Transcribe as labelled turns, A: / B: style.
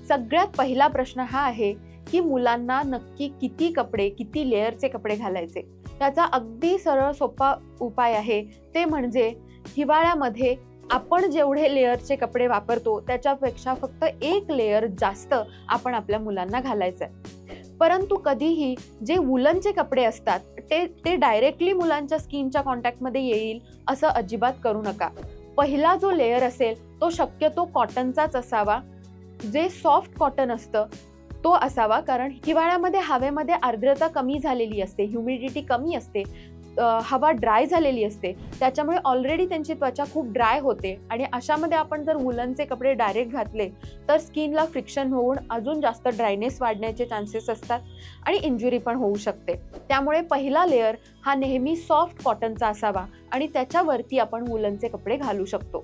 A: सगळ्यात पहिला प्रश्न हा आहे की मुलांना नक्की किती कपडे, किती लेयरचे कपडे घालायचे. त्याचा अगदी सरळ सोपा उपाय आहे, ते म्हणजे हिवाळ्यामध्ये आपण जेवढे लेयरचे कपडे वापरतो त्याच्यापेक्षा फक्त एक लेयर जास्त आपण आपल्या मुलांना घालायचं आहे. परंतु कधीही जे वूलनचे कपडे असतात ते डायरेक्टली मुलांच्या स्किनच्या कॉन्टॅक्टमध्ये येईल असं अजिबात करू नका. पहिला जो लेयर असेल तो शक्यतो कॉटनचाच असावा, जे सॉफ्ट कॉटन असतं तो असावा. कारण हिवाळ्यामध्ये हवेमध्ये आर्द्रता कमी झालेली असते, ह्युमिडिटी कमी असते, हवा ड्राय झालेली असते, त्याच्यामुळे ऑलरेडी त्यांची त्वचा खूप ड्राय होते आणि अशामध्ये आपण जर वूलनचे कपडे डायरेक्ट घातले तर स्किनला फ्रिक्शन होऊन अजून जास्त ड्रायनेस वाढण्याचे चान्सेस असतात आणि इंजुरी पण होऊ शकते. त्यामुळे पहिला लेयर हा नेहमी सॉफ्ट कॉटनचा असावा आणि त्याच्यावरती आपण वूलनचे कपडे घालू शकतो.